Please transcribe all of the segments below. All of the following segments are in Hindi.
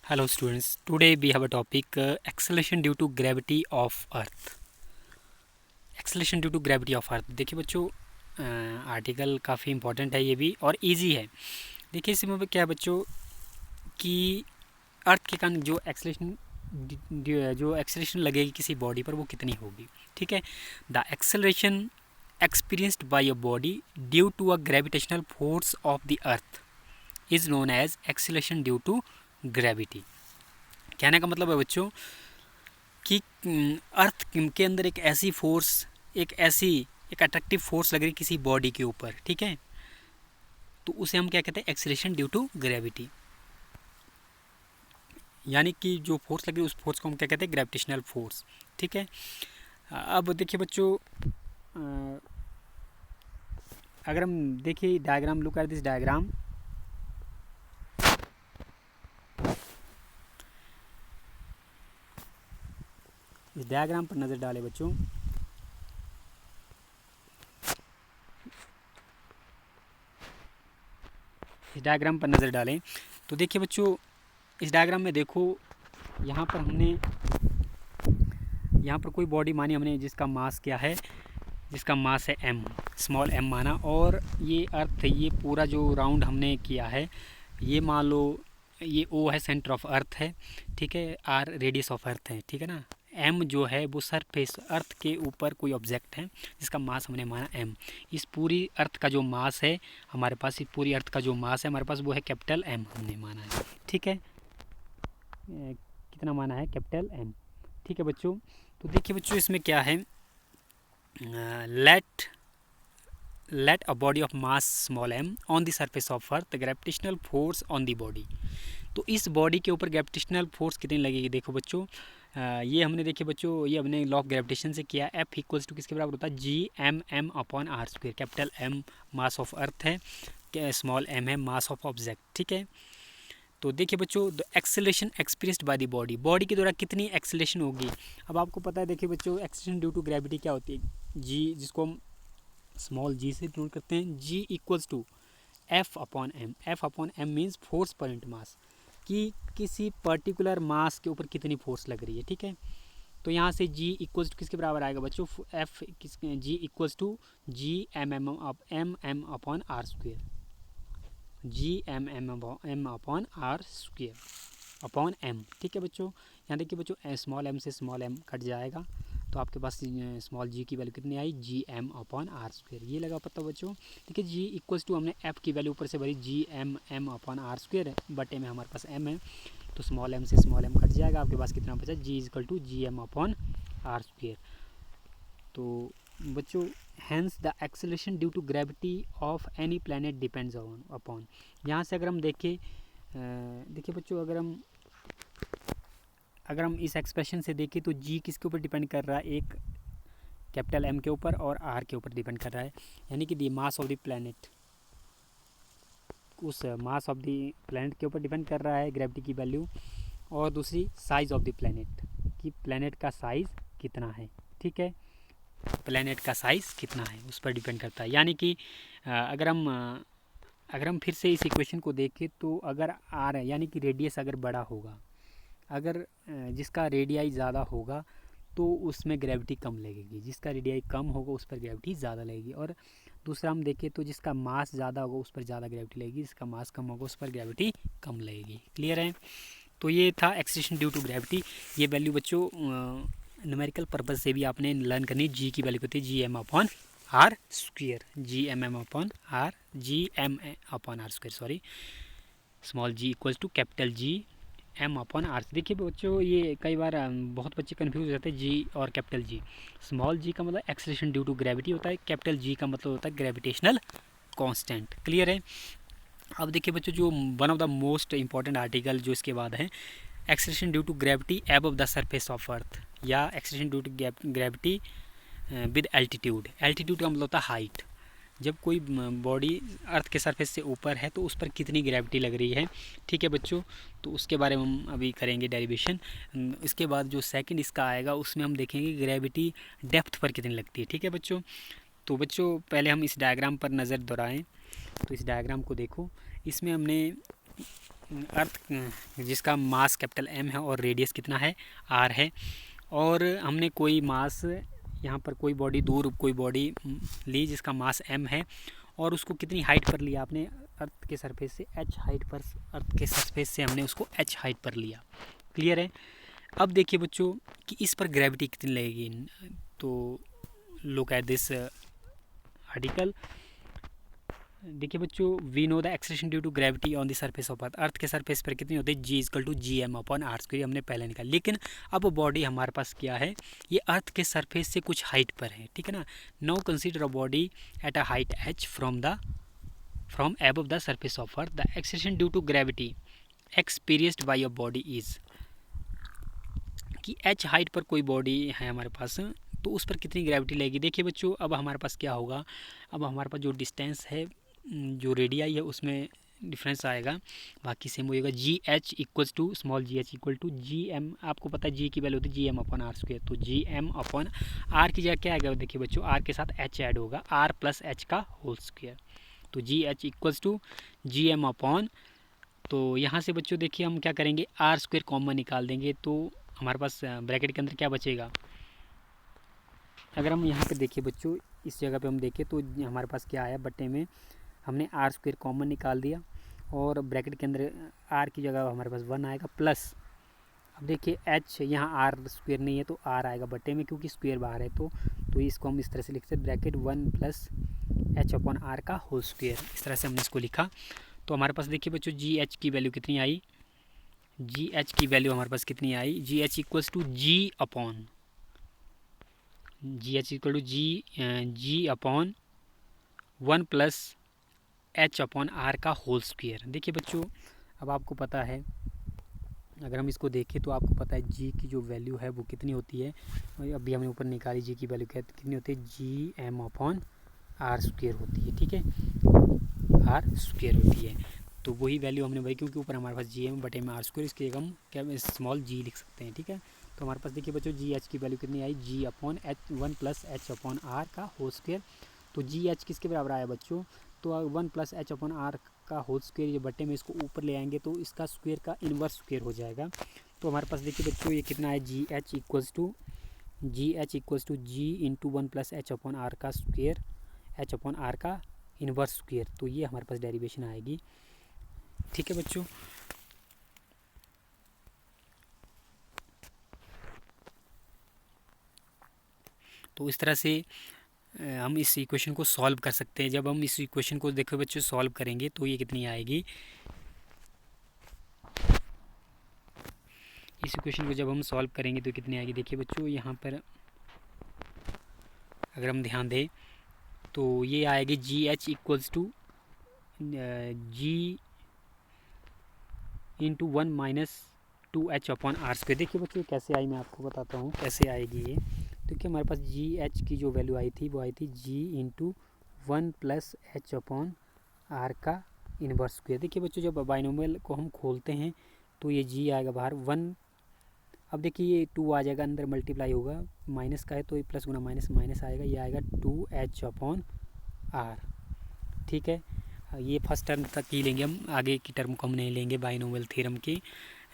Hello students, today we have a topic acceleration due to gravity of earth. Acceleration due to gravity of earth. देखिए बच्चों, आर्टिकल काफ़ी इंपॉर्टेंट है ये भी और इजी है. देखिए इसमें क्या है बच्चों कि अर्थ के कारण जो एक्सेलरेशन लगेगी किसी बॉडी पर वो कितनी होगी. ठीक है. The acceleration experienced by a body due to a gravitational force of the earth is known as acceleration due to gravity. कहने का मतलब है बच्चों कि अर्थ के अंदर एक ऐसी फोर्स, एक अट्रैक्टिव फोर्स लग रही किसी बॉडी के ऊपर. ठीक है, तो उसे हम क्या कहते हैं, एक्सीलरेशन ड्यू टू ग्रेविटी. यानी कि जो फोर्स लग रही है उस फोर्स को हम क्या कहते हैं, ग्रेविटेशनल फोर्स. ठीक है. अब देखिए बच्चों, अगर हम देखिए diagram, look at this diagram. इस डायग्राम पर नज़र डालें बच्चों. इस डायग्राम पर नज़र डालें तो देखिए बच्चों, इस डायग्राम में देखो, यहाँ पर कोई बॉडी मानी हमने जिसका मास क्या है, जिसका मास है m, स्मॉल m माना. और ये अर्थ, ये पूरा जो राउंड हमने किया है, ये मान लो ये O है, सेंटर ऑफ अर्थ है. ठीक है. R रेडियस ऑफ अर्थ है. ठीक है ना. m जो है वो सरफेस, अर्थ के ऊपर कोई ऑब्जेक्ट है जिसका मास हमने माना m. इस पूरी अर्थ का जो मास है हमारे पास, इस पूरी अर्थ का जो मास है हमारे पास, वो है कैपिटल M हमने माना है. ठीक है. कितना माना है, कैपिटल M. ठीक है बच्चों. तो देखिए बच्चों, इसमें क्या है, let a body of mass small m on the surface of earth, the gravitational force on the body. तो इस बॉडी के ऊपर ग्रेविटेशनल फोर्स कितनी लगेगी. देखो बच्चों, ये हमने, देखिए बच्चों, ये हमने लॉ ऑफ ग्रेविटेशन से किया. F इक्वल्स टू किसके बराबर होता है, G M M upon R square. Capital M mass of Earth है, स्मॉल m है मास ऑफ ऑब्जेक्ट. ठीक है. तो देखिए बच्चों, the acceleration experienced by the body के द्वारा कितनी एक्सेलरेशन होगी. अब आपको पता है, देखिए बच्चों, एक्सेलरेशन ड्यू टू ग्रेविटी क्या होती है, जी, जिसको हम स्मॉल जी से डिनोट करते हैं. G equals to f upon m. F upon m means force per unit mass, कि किसी पर्टिकुलर मास के ऊपर कितनी फोर्स लग रही है. ठीक है. तो यहाँ से जी इक्वल्स टू किसके बराबर आएगा बच्चों, f g equals to G M M upon are square. G M upon are square upon m. ठीक है बच्चों. यहाँ देखिए बच्चों, स्मॉल m से स्मॉल m कट जाएगा तो आपके पास स्मॉल g की वैल्यू कितनी आई, g M upon are square. ये लगा पता बच्चों. देखिए जी इक्वल्स टू, हमने f की वैल्यू ऊपर से भरी, g M upon are square, बटे में हमारे पास m है, तो स्मॉल m से स्मॉल m कट जाएगा. आपके पास कितना बचा, g equal to G M upon are square. तो बच्चों, hence the acceleration due to gravity of any planet depends upon. यहाँ से अगर हम देखें, देखिए बच्चों, अगर हम इस एक्सप्रेशन से देखें तो जी किसके ऊपर डिपेंड कर रहा है, एक कैपिटल M के ऊपर और R के ऊपर डिपेंड कर रहा है. यानी कि the mass of the planet, उस मास ऑफ द प्लैनेट के ऊपर डिपेंड कर रहा है ग्रेविटी की वैल्यू. और दूसरी साइज़ ऑफ द प्लैनेट, कि प्लैनेट का साइज़ कितना है. ठीक है. प्लैनेट का साइज़ कितना है उस पर डिपेंड करता है. यानी कि अगर हम फिर से इस इक्वेशन को देखें तो अगर R है, यानी कि रेडियस अगर बड़ा होगा, अगर जिसका रेडियाई ज़्यादा होगा तो उसमें ग्रेविटी कम लगेगी, जिसका रेडियाई कम होगा उस पर ग्रेविटी ज़्यादा लगेगी. और दूसरा हम देखें तो जिसका मास ज़्यादा होगा उस पर ज़्यादा ग्रेविटी लगेगी, जिसका मास कम होगा उस पर ग्रेविटी कम लगेगी. क्लियर है. तो ये था एक्सेलरेशन ड्यू टू ग्रेविटी. ये वैल्यू बच्चों न्यूमेरिकल पर्पज़ से भी आपने लर्न करनी. जी की वैल्यू होती है G M upon are square, G M upon R, G M upon are square, sorry, small G equals to capital G M upon R. देखिए बच्चों, ये कई बार बहुत बच्चे कन्फ्यूज हो जाते हैं, जी और कैपिटल जी. स्मॉल जी का मतलब एक्सेलरेशन ड्यू टू ग्रेविटी होता है, कैपिटल जी का मतलब होता है ग्रेविटेशनल कांस्टेंट. क्लियर है. अब देखिए बच्चों, जो one of the most important article जो इसके बाद है, acceleration due to gravity above the surface of earth, या acceleration due to gravity with altitude. Altitude का मतलब होता है हाइट. जब कोई बॉडी अर्थ के सरफेस से ऊपर है तो उस पर कितनी ग्रेविटी लग रही है. ठीक है बच्चों. तो उसके बारे में हम अभी करेंगे डेरिवेशन. इसके बाद जो सेकंड इसका आएगा उसमें हम देखेंगे ग्रेविटी डेप्थ पर कितनी लगती है. ठीक है बच्चों. तो बच्चों, पहले हम इस डायग्राम पर नज़र दोहराएं. तो इस डायग्राम को देखो, इसमें हमने अर्थ जिसका मास कैपिटल M है और रेडियस कितना है R है, और हमने कोई मास यहाँ पर कोई बॉडी दूर कोई बॉडी ली जिसका मास M है और उसको कितनी हाइट पर लिया आपने, अर्थ के सरफेस से h हाइट पर, अर्थ के सरफेस से हमने उसको h हाइट पर लिया। क्लियर है। अब देखिए बच्चों कि इस पर ग्रेविटी कितनी लगेगी। तो लुक एट दिस आर्टिकल। देखिए बच्चों, we know the acceleration due to gravity on the surface of earth. Earth के सरफेस पर कितनी होती है, G=GM/r²। हमने पहले निकाला, लेकिन अब बॉडी हमारे पास क्या है, ये अर्थ के सरफेस से कुछ हाइट पर है, ठीक है ना। Now consider a body at a height h from above the surface of Earth. The acceleration due to gravity experienced by a body is, कि h हाइट पर कोई बॉडी है हमारे पास, तो उस पर कितनी ग्रेविटी लगेगी। देखिए बच्चों, अब हमारे पास क्या होगा, अब हमारे पास जो डिस्टेंस है, जो रेडियाई है, उसमें डिफरेंस आएगा, बाकी सेम होएगा। GH equals to small GH equal to GM। आपको पता है G की वैल्यू होती है GM/r², तो GM/r की जगह क्या आएगा, देखिए बच्चों, R के साथ H ऐड होगा, R + H का होल स्क्वायर, तो GH इक्वल्स टू GM/, तो यहाँ से बच्चों देखिए हम क्या करेंगे, R² कॉमन निकाल देंगे, तो हमारे पास ब्रैकेट के अंदर क्या बचेगा। अगर हम यहाँ पे देखिए बच्चों, इस जगह पे हम देखें तो हमारे पास क्या आया, बट्टे में हमने R² कॉमन निकाल दिया और ब्रैकेट के अंदर R की जगह हमारे पास 1 आएगा प्लस, अब देखिए H यहाँ R² नहीं है तो R आएगा बट्टे में, क्योंकि स्क्वायर बाहर है, तो इसको हम इस तरह से लिख सकते, ब्रैकेट 1 + H/r का होल स्क्वायर। इस तरह से हमने इसको लिखा। तो हमारे पास देखिए बच्चों, GH की वैल्यू कितनी आई, GH की वैल्यू हमारे पास कितनी आई, GH equals to GH equal to G/1 + H/r का होल स्क्वायर। देखिए बच्चों, अब आपको पता है, अगर हम इसको देखें तो आपको पता है G की जो वैल्यू है वो कितनी होती है, अभी हमने ऊपर निकाली, G की वैल्यू कितनी होती है, GM/r² होती है, ठीक है, r² होती है। तो वही वैल्यू हमने वही, क्योंकि ऊपर हमारे पास GM/r², इसकी जगह हम क्या स्मॉल g लिख सकते हैं, ठीक है। तो हमारे पास देखिए बच्चों, GH की वैल्यू कितनी आई, G/1 + H/r का होल स्क्वायर। तो GH किसके बराबर आया बच्चों, तो 1 + H/r का होल स्क्वायर, ये बट्टे में इसको ऊपर ले आएंगे तो इसका स्क्वायर का इन्वर्स स्क्वायर हो जाएगा। तो हमारे पास देखिए बच्चों, ये कितना है, GH equals to G × 1 + H/r का स्क्वायर, H/r का इन्वर्स स्क्वायर। तो ये हमारे पास डेरिवेशन आएगी, ठीक है बच्चों। तो इस तरह से हम इस इक्वेशन को सॉल्व कर सकते हैं। जब हम इस इक्वेशन को देखो बच्चों सॉल्व करेंगे तो ये कितनी आएगी, इस इक्वेशन को जब हम सॉल्व करेंगे तो कितनी आएगी। देखिए बच्चों, यहाँ पर अगर हम ध्यान दें तो ये आएगी GH equals to G × 1 - 2H/r²। देखिए बच्चों कैसे आई, मैं आपको बताता हूँ कैसे आएगी ये। क्योंकि हमारे पास GH की जो वैल्यू आई थी वो आई थी G × 1 + H/r का इन्वर्स स्क्वायर। देखिए बच्चों, जब बाइनोमियल को हम खोलते हैं तो ये G आएगा बाहर 1, अब देखिए ये 2 आ जाएगा, अंदर मल्टीप्लाई होगा, माइनस का है तो ये प्लस गुना माइनस माइनस आएगा, ये आएगा 2H/r, ठीक है। ये फर्स्ट टर्म तक ही लेंगे हम, आगे की टर्म को हम नहीं लेंगे। बाइनोमियल थ्योरम की,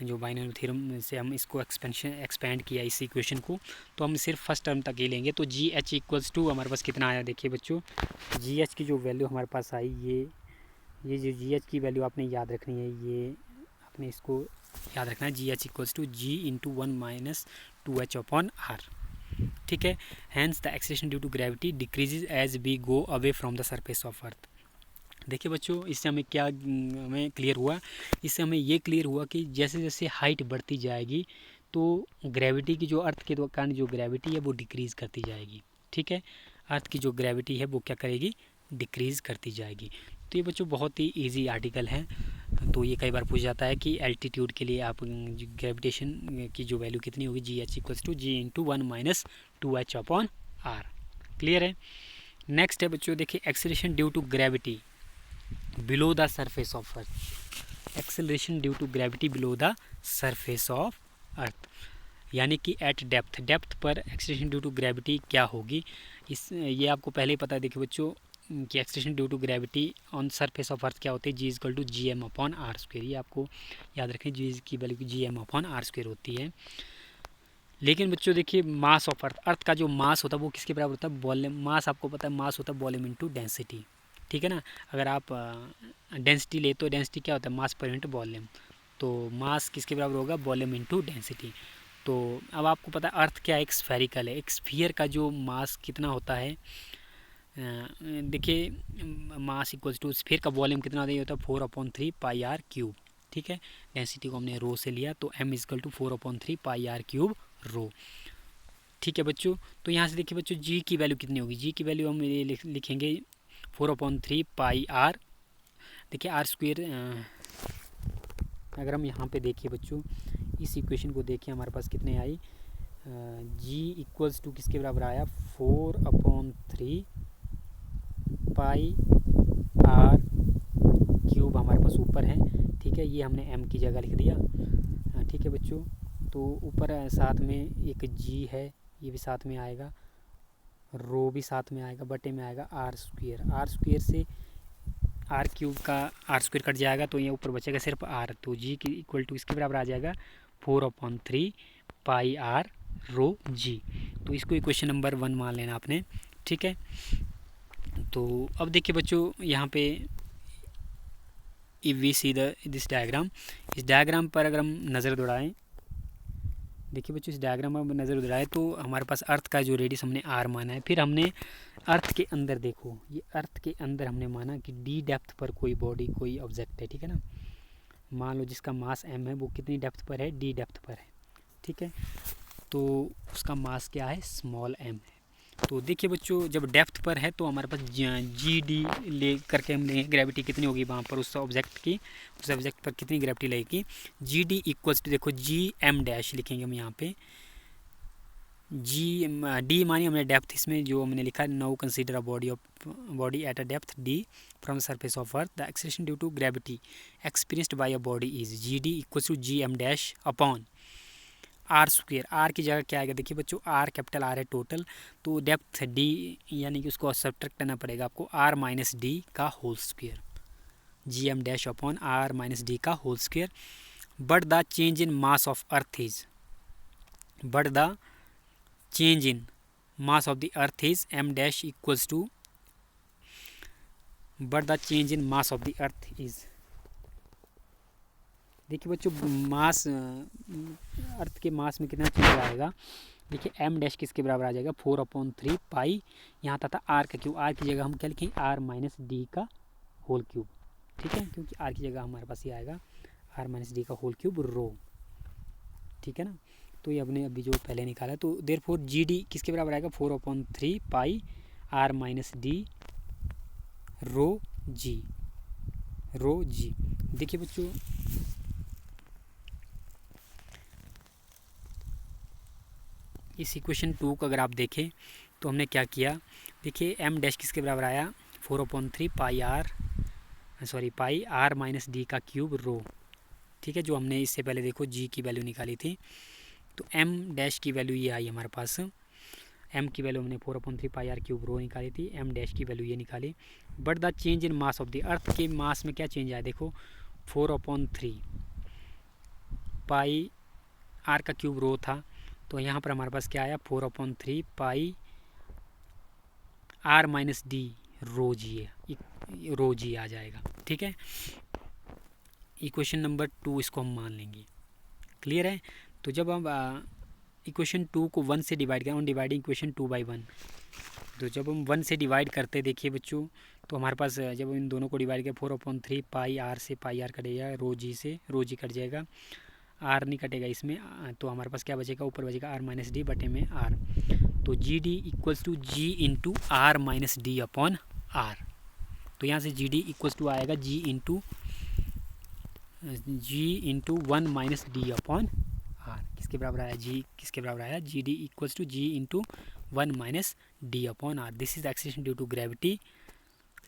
जो बाइनोमियल थ्योरम से हम इसको एक्सपेंड किया इस इक्वेशन को, तो हम सिर्फ फर्स्ट टर्म तक ही लेंगे। तो GH इक्वल्स टू हमारे पास कितना आया, देखिए बच्चों, GH की जो वैल्यू हमारे पास आई, ये जो GH की वैल्यू आपने याद रखनी है, ये आपने इसको याद रखना है, GH equals to G × 1 - 2H/r, ठीक है। Hence the acceleration due to gravity decreases as we go away from the surface of Earth. देखिए बच्चों, इससे हमें क्या हमें क्लियर हुआ, इससे हमें ये क्लियर हुआ कि जैसे जैसे हाइट बढ़ती जाएगी तो ग्रेविटी की जो अर्थ के कारण जो ग्रेविटी है वो डिक्रीज़ करती जाएगी, ठीक है। अर्थ की जो ग्रेविटी है वो क्या करेगी, डिक्रीज़ करती जाएगी। तो ये बच्चों बहुत ही इजी आर्टिकल है। तो ये कई बार पूछ जाता है कि एल्टीट्यूड के लिए आप ग्रेविटेशन की जो वैल्यू कितनी होगी, GH equals to G × 1 - 2H/r। Clear है। नेक्स्ट है बच्चों, देखिए acceleration due to gravity below the surface of Earth. Acceleration due to gravity below the surface of Earth, यानी कि एट डेप्थ पर एक्सेलरेशन ड्यू टू ग्रेविटी क्या होगी, ये आपको पहले ही पता है। देखिए बच्चों, कि acceleration due to gravity on surface of अर्थ क्या होती है, जी equal to G M upon are square. ये आपको याद रखें, जी की value G M upon are square होती है। लेकिन बच्चों देखिए, मास ऑफ अर्थ, अर्थ का जो मास होता है वो किसके बराबर होता है, वॉल्यूम। मास आपको पता है, मास होता है वॉल्यूम इनटू डेंसिटी, ठीक है ना। अगर आप डेंसिटी ले तो डेंसिटी क्या होता है, मास पर यूनिट वॉल्यूम। तो मास किसके बराबर होगा, वॉल्यूम इनटू डेंसिटी। तो अब आपको पता है अर्थ क्या है, एक स्फेरिकल है। एक स्फीयर का जो मास कितना होता है, देखिए मास इक्वल्स टू स्फीयर का वॉल्यूम कितना होता है, 4/3 पाई आर क्यूब, ठीक है। डेंसिटी को हमने रो से लिया, तो m equal to 4/3 pi R cube rho, ठीक है बच्चों। तो यहाँ से देखिए बच्चों, g की वैल्यू कितनी होगी, g की वैल्यू हम ये लिखेंगे 4/3 पाई आर। देखिए आर स्क्वेयर, अगर हम यहाँ पे देखिए बच्चों, इस इक्वेशन को देखिए हमारे पास कितने आई, g इक्वल्स टू किसके बराबर आया, 4/3 पाई आर क्यूब हमारे पास ऊपर है, ठीक है। ये हमने m की जगह लिख दिया, ठीक है बच्चों। तो ऊपर साथ में एक g है, ये भी साथ में आएगा, रो भी साथ में आएगा, बटे में आएगा आर स्क्वेयर। आर स्क्वेयर से आर क्यूब का आर स्क्वेयर कट जाएगा, तो ये ऊपर बचेगा सिर्फ आर। तो जी की इक्वल टू इसके बराबर आ जाएगा 4/3 पाई आर रो जी। तो इसको इक्वेशन नंबर 1 मान लेना आपने, ठीक है। तो अब देखिए बच्चों, यहाँ पे if we see this diagram, इस डायग्राम पर अगर हम नज़र दौड़ाएं, देखिए बच्चों इस डायग्राम में नज़र दौड़ाएं तो हमारे पास अर्थ का जो रेडियस हमने आर माना है। फिर हमने अर्थ के अंदर, देखो ये अर्थ के अंदर हमने माना कि डी डेप्थ पर कोई बॉडी, कोई ऑब्जेक्ट है, ठीक है ना। मान लो जिसका मास m है, वो कितनी डेप्थ पर है, डी डेप्थ पर है, ठीक है। तो उसका मास क्या है, स्मॉल m है। तो देखिए बच्चों, जब डेप्थ पर है तो हमारे पास जी डी ले करके हम लेंगे, ग्रेविटी कितनी होगी वहाँ पर उस ऑब्जेक्ट की, उस ऑब्जेक्ट पर कितनी ग्रेविटी लगेगी, जी डी इक्वल्स टू, देखो जी एम डैश लिखेंगे हम यहाँ पे, जी डी मानी हमने डेप्थ, इसमें जो हमने लिखा है, now consider a body at a depth D from the surface of Earth, the acceleration due to gravity experienced by a body is G D equals to ji M dash upon are square. R की जगह क्या आएगा, देखिए बच्चों आर कैपिटल आर है टोटल, तो डेप्थ डी यानी कि उसको सब्ट्रैक्ट करना पड़ेगा आपको, आर माइनस डी का whole square, ji M dash upon are minus D का whole square. But the change in mass of Earth is, but the change in mass of the Earth is M dash equals to, but the change in mass of the Earth is, देखिए बच्चों मास, अर्थ के मास में कितना चेंज आएगा, देखिए m डैश किसके बराबर आ जाएगा, 4/3 पाई, यहाँ था आर का क्यूब, आर की जगह हम क्या लिखेंगे, आर माइनस डी का होल क्यूब, ठीक है, क्योंकि आर की जगह हमारे पास ये आएगा आर माइनस डी का होल क्यूब रो, ठीक है ना। तो ये हमने अभी जो पहले निकाला, तो देयरफॉर जी डी किसके बराबर आएगा, 4/3 पाई आर माइनस डी रो जी, रो जी। देखिए बच्चों इस इक्वेशन 2 को अगर आप देखें तो हमने क्या किया, देखिए m डैश किसके बराबर आया, 4/3 पाई आर माइनस डी का क्यूब रो, ठीक है। जो हमने इससे पहले देखो g की वैल्यू निकाली थी, तो m डैश की वैल्यू ये आई हमारे पास, m की वैल्यू हमने 4/3 पाई आर क्यूब रो निकाली थी, m डैश की वैल्यू ये निकाली। But the change in mass of the अर्थ के मास में क्या चेंज आया, देखो 4/3 पाई आर का क्यूब रो था, तो यहाँ पर हमारे पास क्या आया, 4/3 पाई आर माइनस डी रो जी है, रो जी आ जाएगा, ठीक है। इक्वेशन नंबर 2 इसको हम मान लेंगे, क्लियर है। तो जब हम इक्वेशन 2 को 1 से डिवाइड करें, ऑन डिवाइडिंग इक्वेशन 2/1, तो जब हम 1 से डिवाइड करते देखिए बच्चों, तो हमारे पास जब इन दोनों को डिवाइड किया, 4/3 पाई आर से पाई आर कटेगा, रो जी से रो जी कट जाएगा, आर नहीं कटेगा इसमें, तो हमारे पास क्या बचेगा, ऊपर बचेगा आर माइनस डी बटे में आर। तो g D equals to g into R minus d upon R, तो यहाँ से जी डी इक्वल्स टू आएगा g into 1 minus d upon R, किसके बराबर आया, जी किसके बराबर आया, g D equals to g into 1 minus d upon R. This is acceleration due to gravity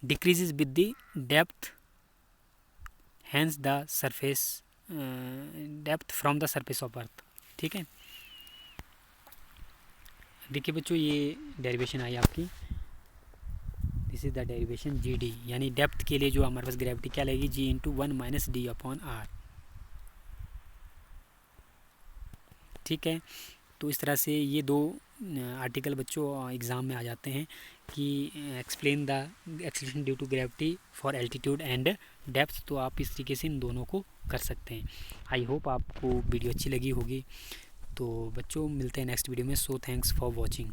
decreases with the depth, hence the surface depth from the surface of earth, ठीक है। देखिए बच्चों ये डेरिवेशन आई आपकी, this is the derivation g d, यानी डेप्थ के लिए जो हमारे पास ग्रेविटी क्या लगेगी, g into 1 minus d upon R. ठीक है, तो इस तरह से ये दो आर्टिकल बच्चों एग्ज़ाम में आ जाते हैं कि explain the acceleration due to gravity for altitude and depth. तो आप इस तरीके से इन दोनों को कर सकते हैं। आई होप आपको वीडियो अच्छी लगी होगी। तो बच्चों मिलते हैं नेक्स्ट वीडियो में। So thanks for watching.